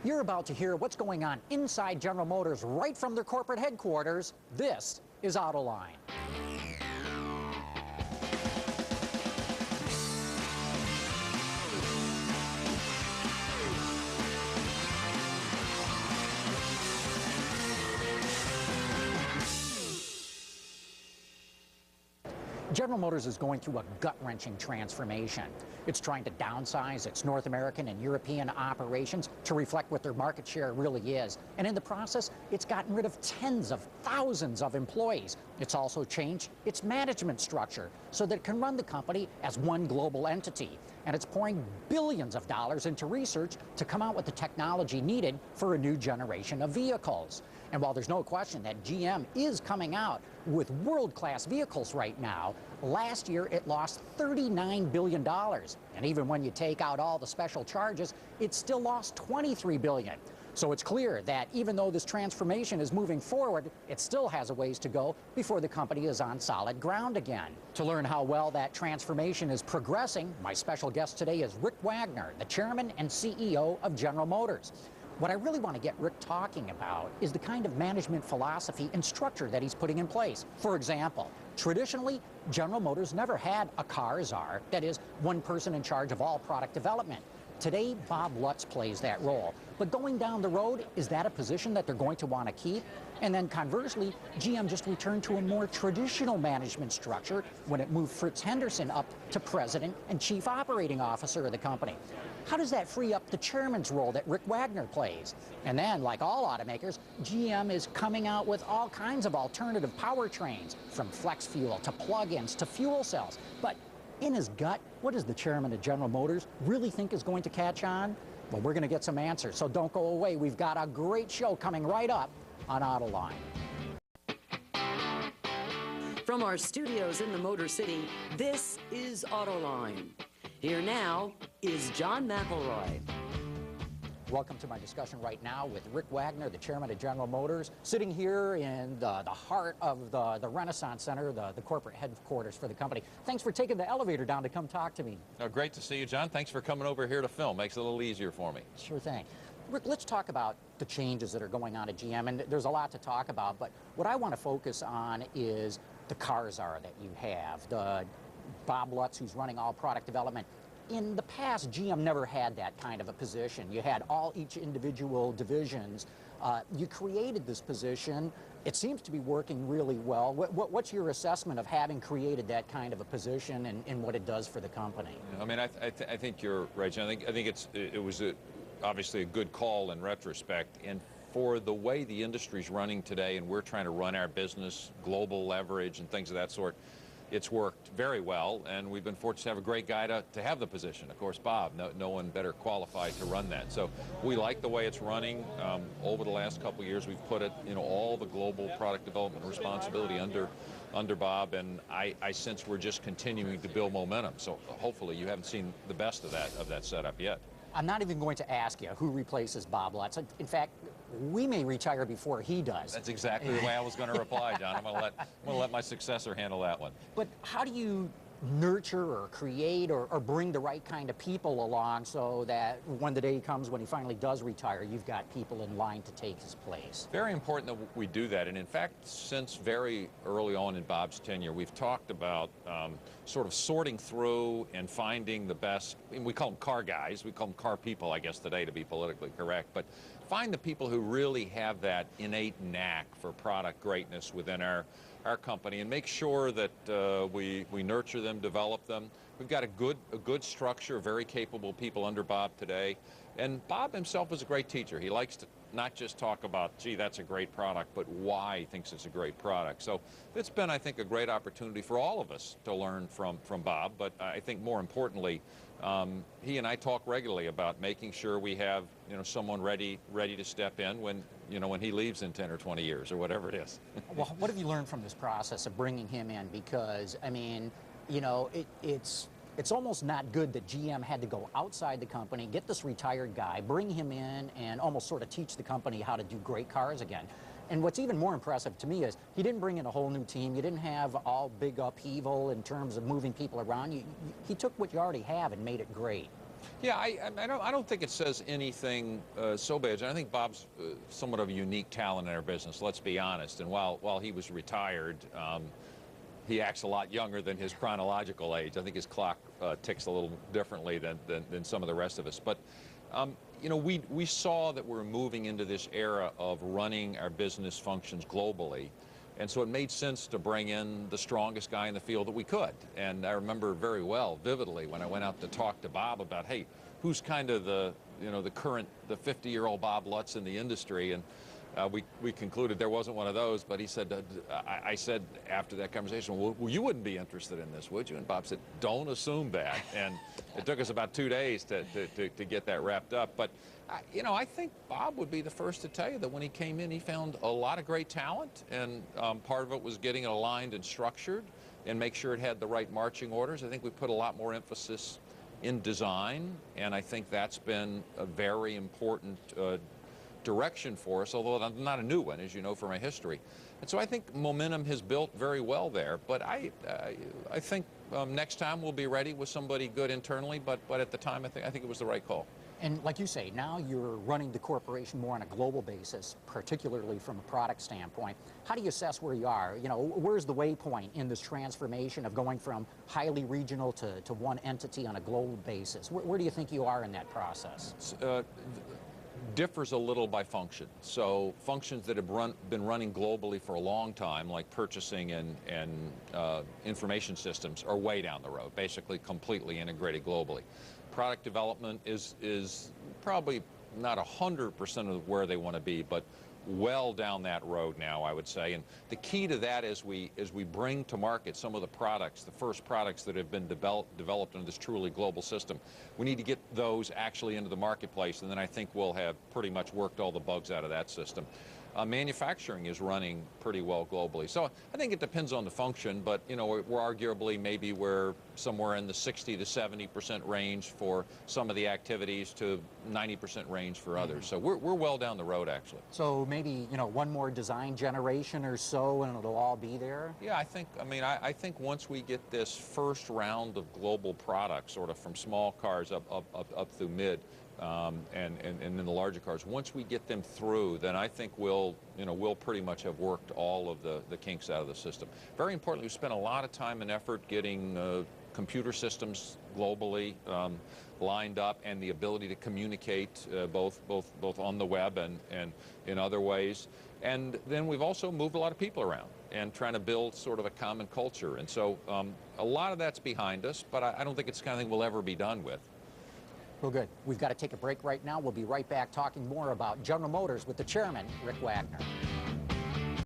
You're about to hear what's going on inside General Motors right from their corporate headquarters. This is Autoline. General Motors is going through a gut-wrenching transformation. It's trying to downsize its North American and European operations to reflect what their market share really is. And in the process, it's gotten rid of tens of thousands of employees. It's also changed its management structure so that it can run the company as one global entity. And it's pouring billions of dollars into research to come out with the technology needed for a new generation of vehicles. And while there's no question that GM is coming out with world-class vehicles right now, last year it lost $39 billion. And even when you take out all the special charges, it still lost $23 billion. So it's clear that even though this transformation is moving forward, it still has a ways to go before the company is on solid ground again. To learn how well that transformation is progressing, my special guest today is Rick Wagoner, the chairman and CEO of General Motors. What I really want to get Rick talking about is the kind of management philosophy and structure that he's putting in place. For example, traditionally, General Motors never had a car czar, that is, one person in charge of all product development. Today, Bob Lutz plays that role. But going down the road, is that a position that they're going to want to keep? And then conversely, GM just returned to a more traditional management structure when it moved Fritz Henderson up to president and chief operating officer of the company. How does that free up the chairman's role that Rick Wagoner plays? And then, like all automakers, GM is coming out with all kinds of alternative powertrains, from flex fuel to plug-ins to fuel cells. But in his gut, what does the chairman of General Motors really think is going to catch on? Well, we're going to get some answers, so don't go away. We've got a great show coming right up on Autoline. From our studios in the Motor City, this is Autoline. Here now is John McElroy. Welcome to my discussion right now with Rick Wagoner, the chairman of General Motors, sitting here in the heart of the Renaissance Center, the corporate headquarters for the company. Thanks for taking the elevator down to come talk to me. Oh, great to see you, John. Thanks for coming over here to film. Makes it a little easier for me. Sure thing. Rick, let's talk about the changes that are going on at GM, and there's a lot to talk about, but what I want to focus on is the car czar that you have, the Bob Lutz, who's running all product development. In the past, GM never had that kind of a position. You had each individual divisions. You created this position. It seems to be working really well. What's your assessment of having created that kind of a position and what it does for the company? I mean, I think you're right, John. I think it was obviously a good call in retrospect. And for the way the industry's running today, and we're trying to run our business, global leverage and things of that sort, it's worked very well, and we've been fortunate to have a great guy to have the position. Of course, Bob, no one better qualified to run that. So we like the way it's running. Over the last couple of years, we've put it, all the global product development responsibility under Bob, and I sense we're just continuing to build momentum. So hopefully you haven't seen the best of that setup yet. I'm not even going to ask you who replaces Bob Lutz. In fact, we may retire before he does. That's exactly the way I was going to reply, John. I'm going to let my successor handle that one. But how do you nurture or create or bring the right kind of people along so that when the day comes when he finally does retire, you've got people in line to take his place? Very important that we do that. And in fact, since very early on in Bob's tenure, we've talked about sort of sorting through and finding the best. I mean, we call them car guys. We call them car people, I guess, today, to be politically correct. But find the people who really have that innate knack for product greatness within our company, and make sure that we nurture them, develop them. We've got a good structure, very capable people under Bob today. And Bob himself is a great teacher. He likes to not just talk about, gee, that's a great product, but why he thinks it's a great product. So it's been, I think, a great opportunity for all of us to learn from Bob. But I think more importantly, he and I talk regularly about making sure we have, someone ready to step in when he leaves in 10 or 20 years or whatever it is. Well, what have you learned from this process of bringing him in? Because, I mean, it's almost not good that GM had to go outside the company, get this retired guy, bring him in, and almost sort of teach the company how to do great cars again. And what's even more impressive to me is he didn't bring in a whole new team. You didn't have all big upheaval in terms of moving people around. He took what you already have and made it great. Yeah, I don't think it says anything so bad. And I think Bob's somewhat of a unique talent in our business, let's be honest. And while he was retired, he acts a lot younger than his chronological age. I think his clock ticks a little differently than some of the rest of us. But you know, we saw that we're moving into this era of running our business functions globally. And so it made sense to bring in the strongest guy in the field that we could. And I remember very well, vividly, when I went out to talk to Bob about, hey, who's kind of the 50-year-old Bob Lutz in the industry? And we concluded there wasn't one of those, but he said, I said after that conversation, well, you wouldn't be interested in this, would you? And Bob said, don't assume that. And it took us about 2 days to get that wrapped up. But, you know, I think Bob would be the first to tell you that when he came in, he found a lot of great talent, and part of it was getting it aligned and structured and make sure it had the right marching orders. I think we put a lot more emphasis in design, and I think that's been a very important direction for us, although not a new one, as you know from my history. And so I think momentum has built very well there. But I think next time we'll be ready with somebody good internally. But at the time, I think it was the right call. And like you say, now you're running the corporation more on a global basis, particularly from a product standpoint. How do you assess where you are? You know, where's the waypoint in this transformation of going from highly regional to one entity on a global basis? Where do you think you are in that process? Differs a little by function. So functions that have been running globally for a long time, like purchasing and information systems, are way down the road, basically completely integrated globally. Product development is probably not 100% of where they want to be, but well down that road now, I would say. And the key to that is we bring to market some of the products, the first products that have been developed in this truly global system. We need to get those actually into the marketplace, and then I think we'll have pretty much worked all the bugs out of that system. Manufacturing is running pretty well globally. So I think it depends on the function, but you know, we're arguably maybe we're somewhere in the 60 to 70% range for some of the activities to 90% range for others. So we're well down the road, actually. So maybe, you know, one more design generation or so and it'll all be there? Yeah, I think once we get this first round of global products, sort of from small cars up through mid, and then the larger cars, once we get them through, then I think we'll pretty much have worked all of the kinks out of the system. Very importantly, we spent a lot of time and effort getting computer systems globally lined up, and the ability to communicate both on the web and in other ways. And then we've also moved a lot of people around and trying to build sort of a common culture. And so a lot of that's behind us, but I don't think it's the kind of thing we'll ever be done with. Well, good. We've got to take a break right now. We'll be right back talking more about General Motors with the chairman, Rick Wagoner.